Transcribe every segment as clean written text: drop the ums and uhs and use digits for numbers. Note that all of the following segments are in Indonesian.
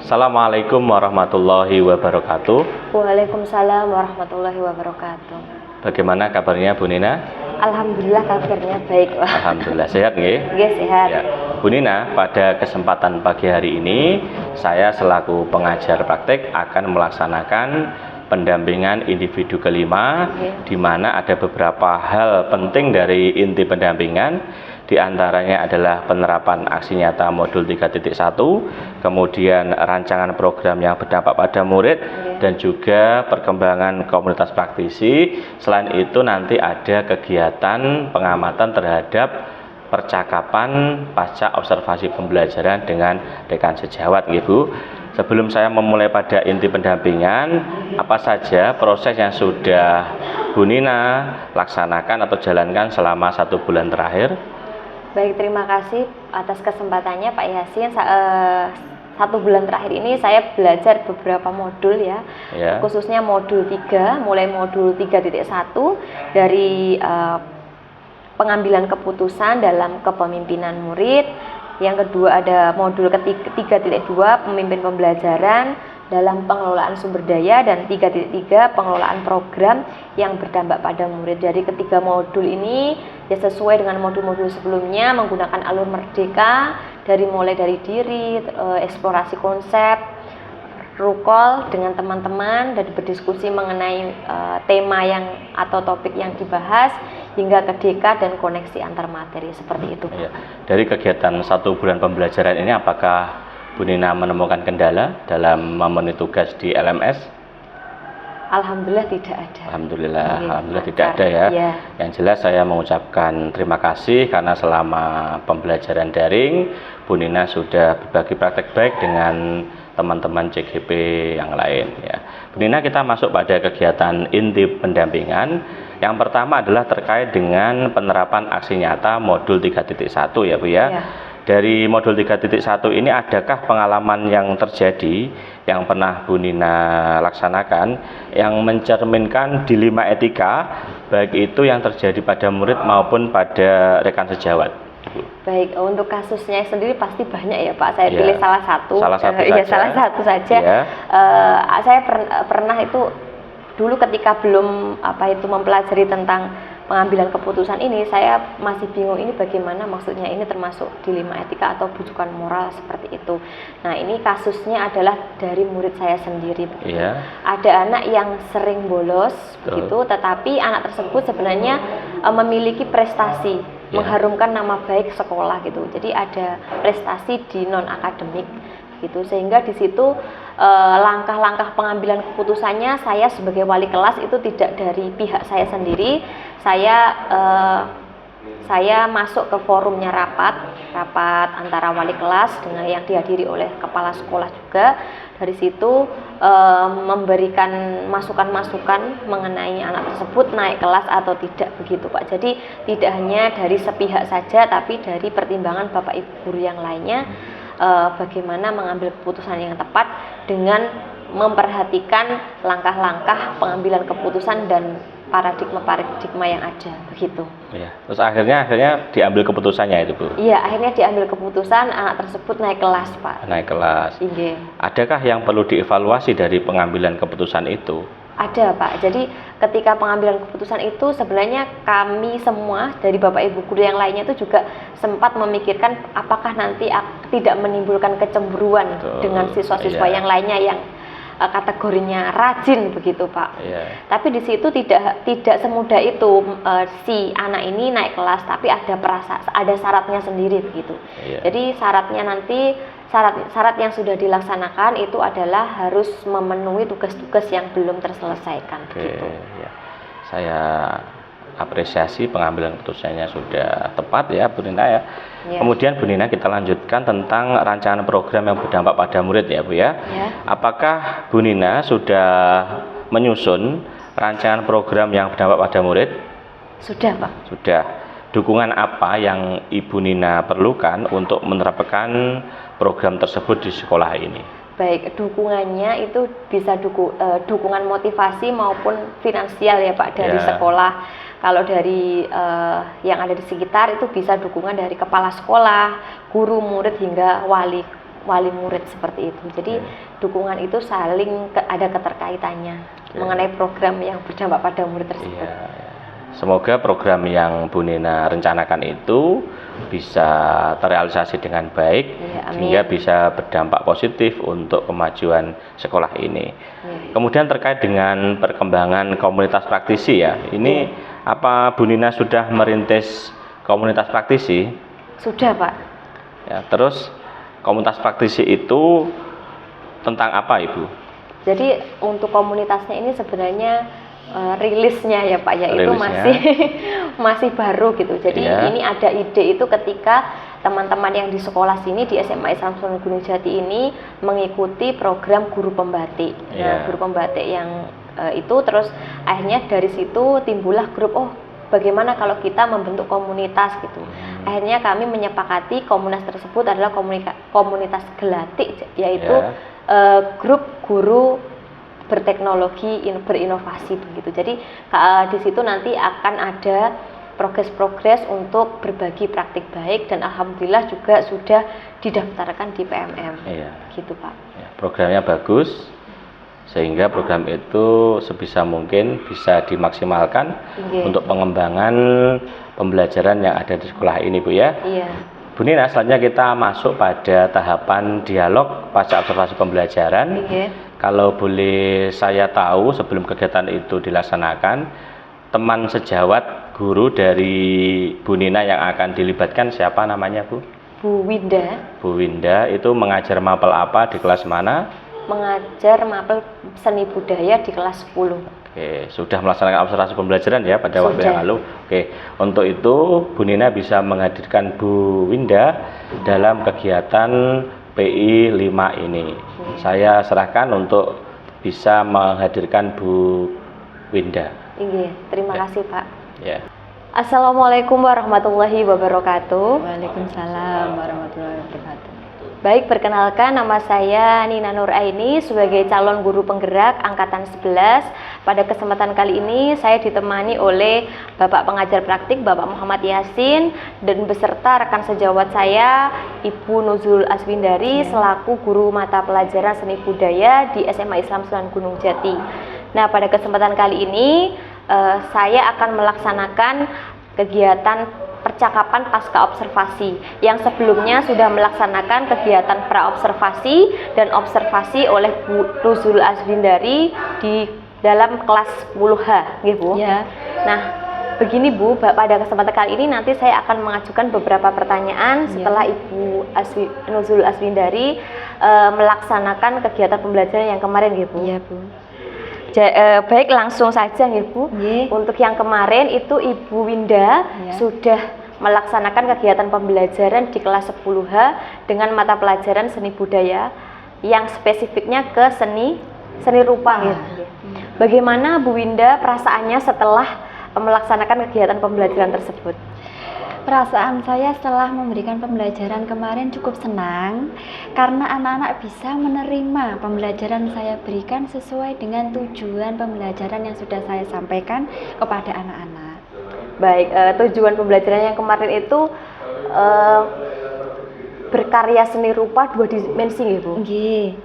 Assalamualaikum warahmatullahi wabarakatuh. Waalaikumsalam warahmatullahi wabarakatuh. Bagaimana kabarnya Bu Nina? Alhamdulillah kabarnya baik. Alhamdulillah sehat nggih? Iya sehat. Ya. Bu Nina, pada kesempatan pagi hari ini saya selaku pengajar praktek akan melaksanakan pendampingan individu kelima, di mana ada beberapa hal penting dari inti pendampingan. Di antaranya adalah penerapan aksi nyata modul 3.1, kemudian rancangan program yang berdampak pada murid, dan juga perkembangan komunitas praktisi. Selain itu nanti ada kegiatan pengamatan terhadap percakapan pasca observasi pembelajaran dengan rekan sejawat, Bu. Sebelum saya memulai pada inti pendampingan, apa saja proses yang sudah Bu Nina laksanakan atau jalankan selama 1 bulan terakhir? Baik, terima kasih atas kesempatannya Pak Yasin. 1 bulan terakhir ini saya belajar beberapa modul ya. Khususnya modul 3, mulai modul 3.1 dari pengambilan keputusan dalam kepemimpinan murid. Yang kedua ada modul 3.2 pemimpin pembelajaran dalam pengelolaan sumber daya, dan 3.3 pengelolaan program yang berdampak pada murid. Dari ketiga modul ini ya sesuai dengan modul-modul sebelumnya, menggunakan alur merdeka mulai dari diri, eksplorasi konsep, rukol dengan teman-teman, dan berdiskusi mengenai tema yang atau topik yang dibahas, hingga ke DK dan koneksi antar materi seperti itu. Ya. Dari kegiatan 1 bulan pembelajaran ini, apakah Bu Nina menemukan kendala dalam memenuhi tugas di LMS? Alhamdulillah tidak ada. Alhamdulillah tidak ada ya. Yang jelas saya mengucapkan terima kasih karena selama pembelajaran daring Bu Nina sudah berbagi praktek baik dengan teman-teman CGP yang lain ya. Bu Nina, kita masuk pada kegiatan inti pendampingan. Yang pertama adalah terkait dengan penerapan aksi nyata modul 3.1 ya Bu ya. Dari modul 3.1 ini, adakah pengalaman yang terjadi yang pernah Bu Nina laksanakan yang mencerminkan dilema etika, baik itu yang terjadi pada murid maupun pada rekan sejawat? Baik, untuk kasusnya sendiri pasti banyak ya Pak. Saya pilih salah satu. Salah satu saja. Saya pernah itu dulu ketika belum mempelajari tentang pengambilan keputusan ini, saya masih bingung ini bagaimana maksudnya, ini termasuk dilema etika atau bujukan moral seperti itu. Nah, ini kasusnya adalah dari murid saya sendiri. Ada anak yang sering bolos begitu, tetapi anak tersebut sebenarnya memiliki prestasi, mengharumkan nama baik sekolah gitu. Jadi ada prestasi di non akademik gitu, sehingga di situ langkah-langkah pengambilan keputusannya saya sebagai wali kelas itu tidak dari pihak saya sendiri. Saya masuk ke forumnya rapat antara wali kelas dengan yang dihadiri oleh kepala sekolah juga. Dari situ memberikan masukan-masukan mengenai anak tersebut naik kelas atau tidak begitu Pak. Jadi tidak hanya dari sepihak saja, tapi dari pertimbangan Bapak Ibu guru yang lainnya, bagaimana mengambil keputusan yang tepat dengan memperhatikan langkah-langkah pengambilan keputusan dan paradigma yang ada begitu. Terus akhirnya diambil keputusannya itu Bu? Iya, akhirnya diambil keputusan, anak tersebut naik kelas Pak. Naik kelas. Iya. Adakah yang perlu dievaluasi dari pengambilan keputusan itu? Ada Pak. Jadi ketika pengambilan keputusan itu sebenarnya kami semua dari Bapak Ibu guru yang lainnya itu juga sempat memikirkan apakah nanti tidak menimbulkan kecemburuan dengan siswa-siswa yang lainnya yang kategorinya rajin begitu Pak. Tapi di situ tidak semudah itu si anak ini naik kelas, tapi ada syaratnya sendiri begitu. Jadi syarat yang sudah dilaksanakan itu adalah harus memenuhi tugas-tugas yang belum terselesaikan. Gitu. Saya apresiasi pengambilan keputusannya sudah tepat ya Bu Nina ya. Kemudian Bu Nina, kita lanjutkan tentang rancangan program yang berdampak pada murid ya Bu ya. Apakah Bu Nina sudah menyusun rancangan program yang berdampak pada murid? Sudah Pak. Sudah. Dukungan apa yang Ibu Nina perlukan untuk menerapkan program tersebut di sekolah ini? Baik, dukungannya itu bisa dukungan motivasi maupun finansial ya Pak dari sekolah. Kalau dari yang ada di sekitar itu bisa dukungan dari kepala sekolah, guru, murid hingga wali wali murid seperti itu. Jadi dukungan itu saling ada keterkaitannya mengenai program yang berdampak pada murid tersebut. Semoga program yang Bu Nina rencanakan itu bisa terrealisasi dengan baik, sehingga bisa berdampak positif untuk kemajuan sekolah ini. Kemudian terkait dengan perkembangan komunitas praktisi ya, ini apa Bu Nina sudah merintis komunitas praktisi? Sudah Pak. Ya, terus komunitas praktisi itu tentang apa Ibu? Jadi untuk komunitasnya ini sebenarnya rilisnya ya Pak ya, itu masih baru gitu. Jadi ini ada ide itu ketika teman-teman yang di sekolah sini di SMA Islam Sunan Gunung Jati ini mengikuti program guru pembatik. Nah, guru pembatik yang itu terus akhirnya dari situ timbullah grup, bagaimana kalau kita membentuk komunitas gitu. Akhirnya kami menyepakati komunitas tersebut adalah komunitas Gelatik, yaitu grup guru berteknologi, berinovasi begitu. Jadi di situ nanti akan ada progres-progres untuk berbagi praktik baik, dan alhamdulillah juga sudah didaftarkan di PMM. Gitu Pak. Programnya bagus, sehingga program itu sebisa mungkin bisa dimaksimalkan untuk pengembangan pembelajaran yang ada di sekolah ini Bu ya. Bu Nina, selanjutnya kita masuk pada tahapan dialog pasca observasi pembelajaran. Kalau boleh saya tahu, sebelum kegiatan itu dilaksanakan, teman sejawat guru dari Bu Nina yang akan dilibatkan siapa namanya Bu? Bu Winda. Bu Winda itu mengajar mapel apa, di kelas mana? Mengajar mapel seni budaya di kelas 10. Oke, sudah melaksanakan observasi pembelajaran ya pada waktu yang lalu. Oke, untuk itu Bu Nina bisa menghadirkan Bu Winda dalam kegiatan PI 5 ini. Saya serahkan untuk bisa menghadirkan Bu Winda. Terima kasih Pak. Assalamualaikum warahmatullahi wabarakatuh. Waalaikumsalam warahmatullahi wabarakatuh. Baik, perkenalkan nama saya Nina Nuraini sebagai calon guru penggerak angkatan 11. Pada kesempatan kali ini saya ditemani oleh Bapak pengajar praktik Bapak Muhammad Yasin dan beserta rekan sejawat saya Ibu Nuzul Aswindari selaku guru mata pelajaran seni budaya di SMA Islam Sunan Gunung Jati. Nah, pada kesempatan kali ini saya akan melaksanakan kegiatan percakapan pasca observasi yang sebelumnya sudah melaksanakan kegiatan pra-observasi dan observasi oleh Bu Nuzul Aswindari di dalam kelas 10H, Bu. Nah, begini Bu, pada kesempatan kali ini nanti saya akan mengajukan beberapa pertanyaan setelah Ibu Nuzul Aswindari melaksanakan kegiatan pembelajaran yang kemarin, Bu. Bu. Baik, langsung saja Bu. Untuk yang kemarin itu Ibu Winda sudah melaksanakan kegiatan pembelajaran di kelas 10H dengan mata pelajaran seni budaya yang spesifiknya ke seni rupa. Bagaimana Bu Winda perasaannya setelah melaksanakan kegiatan pembelajaran tersebut? Perasaan saya setelah memberikan pembelajaran kemarin cukup senang karena anak-anak bisa menerima pembelajaran saya berikan sesuai dengan tujuan pembelajaran yang sudah saya sampaikan kepada anak-anak. Baik, tujuan pembelajaran yang kemarin itu berkarya seni rupa 2 dimensi, Bu.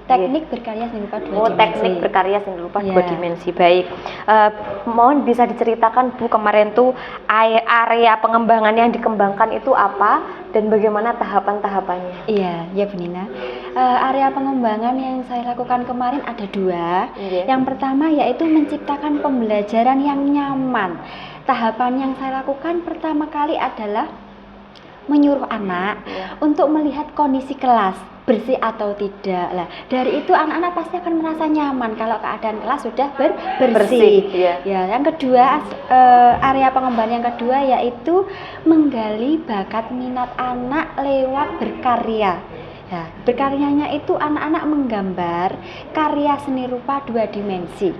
Teknik berkarya seni rupa 2 dimensi. Teknik berkarya seni rupa 2 dimensi. Baik. Mohon bisa diceritakan Bu, kemarin tuh area pengembangan yang dikembangkan itu apa dan bagaimana tahapan-tahapannya? Iya Bu Nina. Area pengembangan yang saya lakukan kemarin ada 2. Yang pertama yaitu menciptakan pembelajaran yang nyaman. Tahapan yang saya lakukan pertama kali adalah menyuruh anak untuk melihat kondisi kelas bersih atau tidak. Lah, dari itu anak-anak pasti akan merasa nyaman kalau keadaan kelas sudah bersih. Yang kedua, area pengembangan yang kedua yaitu menggali bakat minat anak lewat berkarya. Berkaryanya itu anak-anak menggambar karya seni rupa 2 dimensi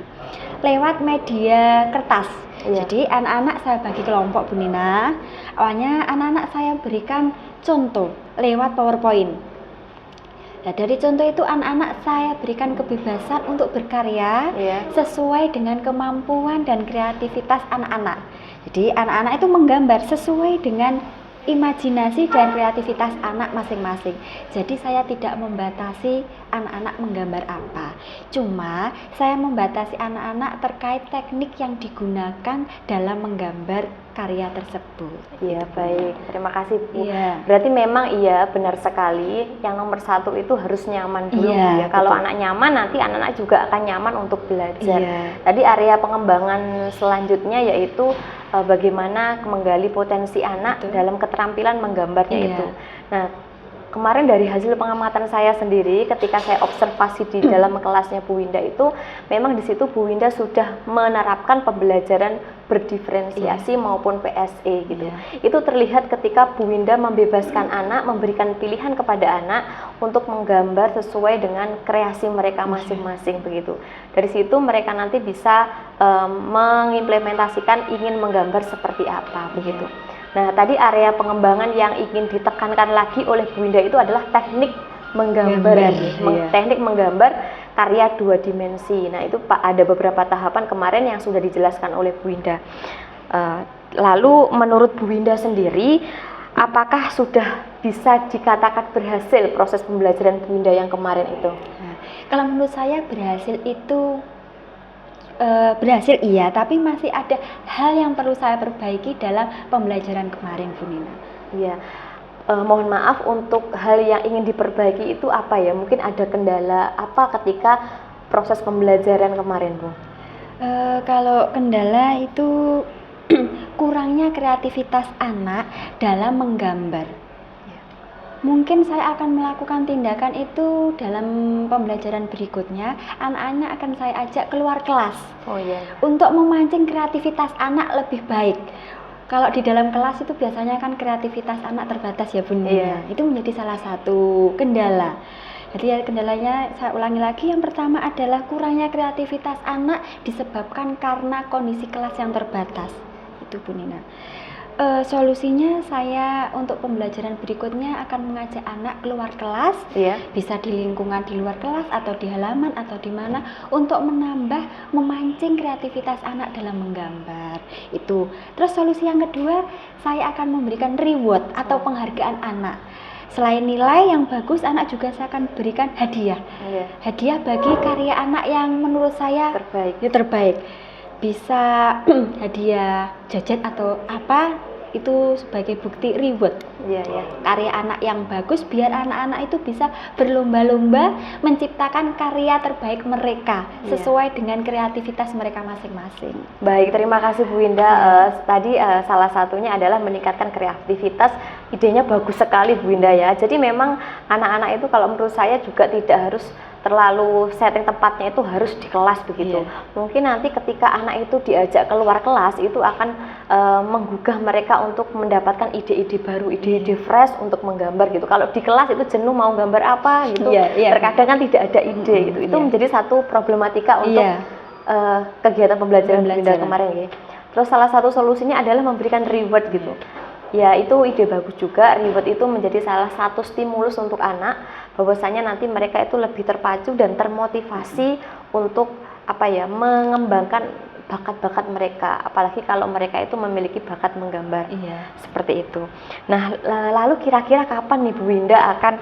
lewat media kertas. Jadi anak-anak saya bagi kelompok Bu Nina. Awalnya anak-anak saya berikan contoh lewat PowerPoint. Nah, dari contoh itu anak-anak saya berikan kebebasan untuk berkarya sesuai dengan kemampuan dan kreativitas anak-anak. Jadi anak-anak itu menggambar sesuai dengan imajinasi dan kreativitas anak masing-masing. Jadi saya tidak membatasi anak-anak menggambar apa. Cuma saya membatasi anak-anak terkait teknik yang digunakan dalam menggambar karya tersebut. Iya, baik. Terima kasih, Bu. Iya. Berarti memang iya benar sekali. Yang nomor satu itu harus nyaman dulu, Iya, ya. Kalau betul. anak nyaman, nanti anak-anak juga akan nyaman untuk belajar. Iya. Tadi area pengembangan selanjutnya yaitu bagaimana menggali potensi anak Betul. dalam keterampilan menggambarnya Iya. itu. Nah, kemarin dari hasil pengamatan saya sendiri ketika saya observasi di dalam kelasnya Bu Winda itu, memang di situ Bu Winda sudah menerapkan pembelajaran berdiferensiasi maupun PSE gitu. Itu terlihat ketika Bu Winda membebaskan anak, memberikan pilihan kepada anak untuk menggambar sesuai dengan kreasi mereka masing-masing begitu. Dari situ mereka nanti bisa mengimplementasikan ingin menggambar seperti apa begitu. Nah, tadi area pengembangan yang ingin ditekankan lagi oleh Bu Winda itu adalah teknik menggambar, teknik menggambar karya 2 dimensi. Nah, itu Pak ada beberapa tahapan kemarin yang sudah dijelaskan oleh Bu Winda. Lalu menurut Bu Winda sendiri, apakah sudah bisa dikatakan berhasil proses pembelajaran Bu Winda yang kemarin itu? Nah, kalau menurut saya berhasil itu berhasil iya, tapi masih ada hal yang perlu saya perbaiki dalam pembelajaran kemarin, Bu Nina. Iya, mohon maaf untuk hal yang ingin diperbaiki itu apa ya? Mungkin ada kendala apa ketika proses pembelajaran kemarin, Bu? Kalau kendala itu kurangnya kreativitas anak dalam menggambar. Mungkin saya akan melakukan tindakan itu dalam pembelajaran berikutnya. Anak-anak akan saya ajak keluar kelas untuk memancing kreativitas anak lebih baik. Kalau di dalam kelas itu biasanya kan kreativitas anak terbatas ya Bun. Itu menjadi salah satu kendala. Jadi kendalanya saya ulangi lagi, yang pertama adalah kurangnya kreativitas anak disebabkan karena kondisi kelas yang terbatas. Itu Bu Nina. Solusinya saya untuk pembelajaran berikutnya akan mengajak anak keluar kelas, bisa di lingkungan di luar kelas atau di halaman atau di mana, untuk menambah memancing kreativitas anak dalam menggambar. Itu. Terus solusi yang kedua, saya akan memberikan reward atau penghargaan anak. Selain nilai yang bagus, anak juga saya akan berikan hadiah. Hadiah bagi karya anak yang menurut saya terbaik. Bisa hadiah jajan atau apa, itu sebagai bukti reward karya anak yang bagus, biar anak-anak itu bisa berlomba-lomba menciptakan karya terbaik mereka sesuai dengan kreativitas mereka masing-masing. Baik, terima kasih Bu Winda. Tadi salah satunya adalah meningkatkan kreativitas. Idenya bagus sekali Bu Winda ya. Jadi memang anak-anak itu kalau menurut saya juga tidak harus terlalu setting tempatnya itu harus di kelas begitu. Mungkin nanti ketika anak itu diajak keluar kelas itu akan menggugah mereka untuk mendapatkan ide-ide baru, ide-ide fresh untuk menggambar gitu. Kalau di kelas itu jenuh mau gambar apa gitu, terkadang kan tidak ada ide gitu. Itu menjadi satu problematika untuk kegiatan pembelajaran kemarin ya. Terus salah satu solusinya adalah memberikan reward gitu. Ya, itu ide bagus juga. Reward itu menjadi salah satu stimulus untuk anak, bahwasanya nanti mereka itu lebih terpacu dan termotivasi untuk mengembangkan bakat-bakat mereka, apalagi kalau mereka itu memiliki bakat menggambar. Seperti itu. Nah, lalu kira-kira kapan nih Bu Winda akan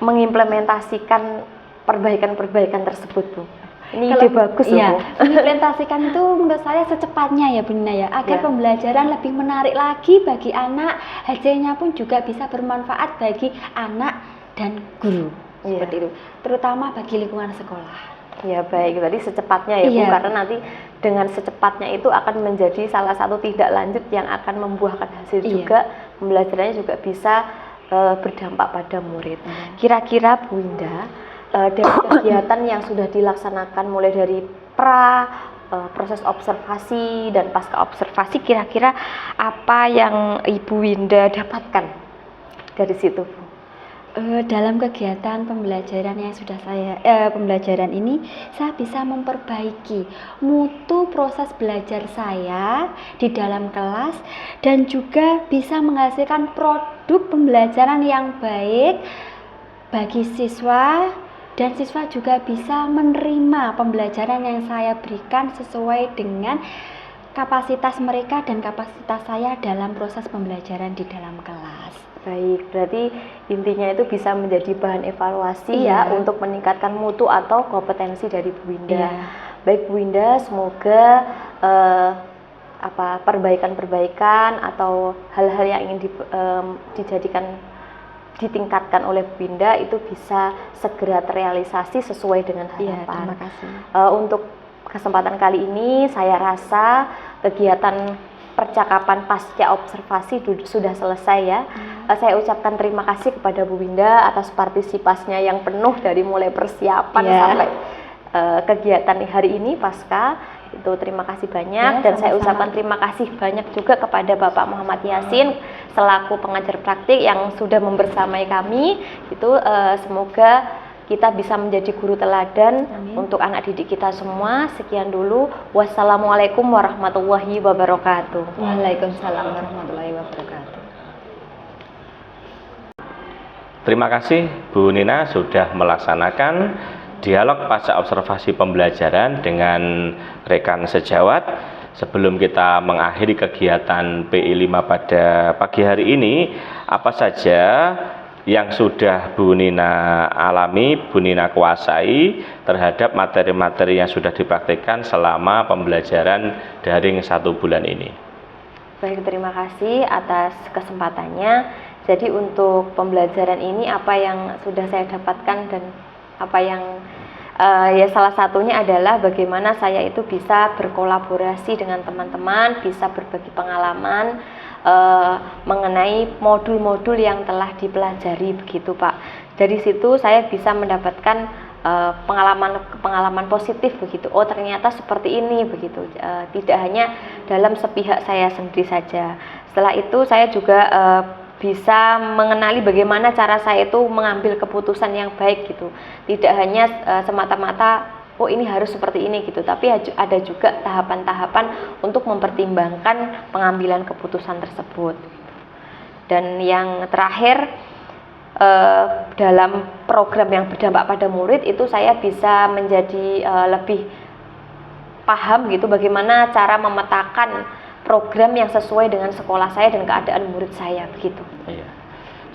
mengimplementasikan perbaikan-perbaikan tersebut, Bu? Ini ide bagus loh. Mengimplementasikan itu menurut saya secepatnya ya Bunda ya, agar pembelajaran lebih menarik lagi bagi anak, hasilnya pun juga bisa bermanfaat bagi anak dan guru. Seperti itu, terutama bagi lingkungan sekolah. Ya baik, berarti secepatnya ya Bu, karena nanti dengan secepatnya itu akan menjadi salah satu tindak lanjut yang akan membuahkan hasil juga, pembelajarannya juga bisa berdampak pada murid. Kira-kira Bu Winda, dari kegiatan yang sudah dilaksanakan mulai dari proses observasi dan pasca observasi, kira-kira apa yang Ibu Winda dapatkan dari situ, Bu? Dalam kegiatan pembelajaran yang sudah pembelajaran ini, saya bisa memperbaiki mutu proses belajar saya di dalam kelas, dan juga bisa menghasilkan produk pembelajaran yang baik bagi siswa, dan siswa juga bisa menerima pembelajaran yang saya berikan sesuai dengan kapasitas mereka dan kapasitas saya dalam proses pembelajaran di dalam kelas. Baik, berarti intinya itu bisa menjadi bahan evaluasi ya untuk meningkatkan mutu atau kompetensi dari Bu Winda. Baik Bu Winda, semoga perbaikan-perbaikan atau hal-hal yang ingin ditingkatkan oleh Bu Winda itu bisa segera terrealisasi sesuai dengan harapan. Terima kasih. Untuk kesempatan kali ini saya rasa kegiatan percakapan pasca observasi sudah selesai ya. Saya ucapkan terima kasih kepada Bu Winda atas partisipasinya yang penuh dari mulai persiapan sampai kegiatan hari ini pasca. Itu terima kasih banyak dan saya ucapkan terima kasih banyak juga kepada Bapak Muhammad Yasin selaku pengajar praktik yang sudah membersamai kami. Itu semoga kita bisa menjadi guru teladan untuk anak didik kita semua. Sekian dulu. Wassalamualaikum warahmatullahi wabarakatuh. Waalaikumsalam warahmatullahi wabarakatuh. Terima kasih Bu Nina sudah melaksanakan dialog pasca observasi pembelajaran dengan rekan sejawat. Sebelum kita mengakhiri kegiatan PI 5 pada pagi hari ini, apa saja yang sudah Bu Nina alami, Bu Nina kuasai terhadap materi-materi yang sudah dipraktikkan selama pembelajaran daring 1 bulan ini? Baik, terima kasih atas kesempatannya. Jadi untuk pembelajaran ini apa yang sudah saya dapatkan dan apa yang ya salah satunya adalah bagaimana saya itu bisa berkolaborasi dengan teman-teman, bisa berbagi pengalaman mengenai modul-modul yang telah dipelajari begitu Pak. Dari situ saya bisa mendapatkan pengalaman positif begitu. Oh ternyata seperti ini begitu. Tidak hanya dalam sepihak saya sendiri saja. Setelah itu saya juga bisa mengenali bagaimana cara saya itu mengambil keputusan yang baik gitu. Tidak hanya semata-mata oh ini harus seperti ini gitu, tapi ada juga tahapan-tahapan untuk mempertimbangkan pengambilan keputusan tersebut. Dan yang terakhir dalam program yang berdampak pada murid itu saya bisa menjadi lebih paham gitu bagaimana cara memetakan program yang sesuai dengan sekolah saya dan keadaan murid saya begitu. Iya.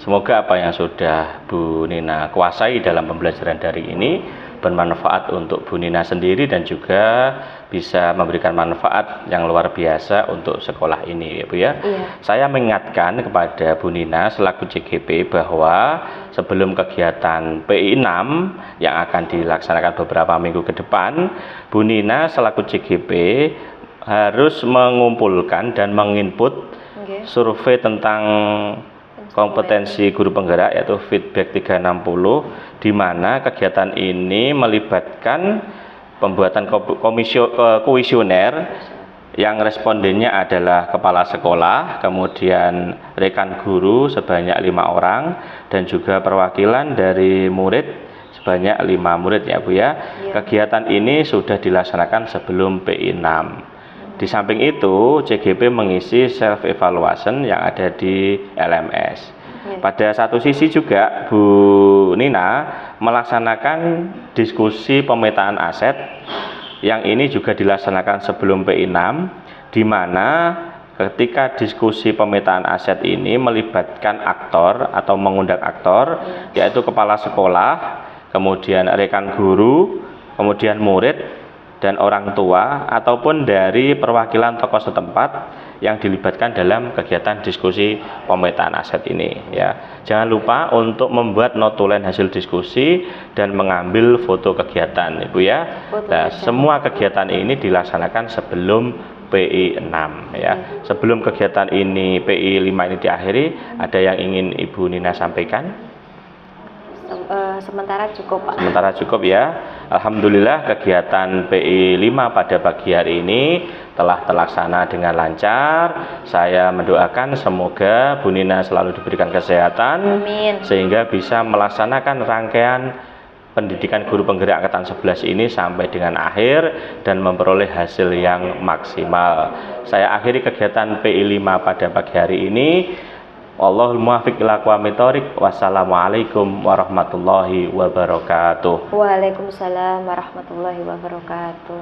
Semoga apa yang sudah Bu Nina kuasai dalam pembelajaran daring ini bermanfaat untuk Bu Nina sendiri dan juga bisa memberikan manfaat yang luar biasa untuk sekolah ini ya Bu ya. Iya. Saya mengingatkan kepada Bu Nina selaku CGP bahwa sebelum kegiatan PI 6 yang akan dilaksanakan beberapa minggu ke depan, Bu Nina selaku CGP harus mengumpulkan dan menginput survei tentang kompetensi guru penggerak yaitu feedback 360, di mana kegiatan ini melibatkan pembuatan kuesioner yang respondennya adalah kepala sekolah, kemudian rekan guru sebanyak 5 orang dan juga perwakilan dari murid sebanyak 5 murid ya Bu ya. Kegiatan ini sudah dilaksanakan sebelum PI 6. Di samping itu, CGP mengisi self-evaluation yang ada di LMS. Pada satu sisi juga, Bu Nina melaksanakan diskusi pemetaan aset, yang ini juga dilaksanakan sebelum PI 6, di mana ketika diskusi pemetaan aset ini melibatkan aktor atau mengundang aktor, yaitu kepala sekolah, kemudian rekan guru, kemudian murid, dan orang tua ataupun dari perwakilan tokoh setempat yang dilibatkan dalam kegiatan diskusi pemetaan aset ini ya. Jangan lupa untuk membuat notulen hasil diskusi dan mengambil foto kegiatan Ibu ya. Nah, semua kegiatan ini dilaksanakan sebelum PI 6 ya. Sebelum kegiatan ini PI 5 ini diakhiri, ada yang ingin Ibu Nina sampaikan? Sementara cukup Pak. Sementara cukup ya. Alhamdulillah kegiatan PI 5 pada pagi hari ini telah terlaksana dengan lancar. Saya mendoakan semoga Bu Nina selalu diberikan kesehatan. Amin. Sehingga bisa melaksanakan rangkaian pendidikan guru penggerak angkatan 11 ini sampai dengan akhir dan memperoleh hasil yang maksimal. Saya akhiri kegiatan PI 5 pada pagi hari ini. Wallahul muwaffiq ila aqwamit thoriq. Wassalamualaikum warahmatullahi wabarakatuh. Waalaikumsalam warahmatullahi wabarakatuh.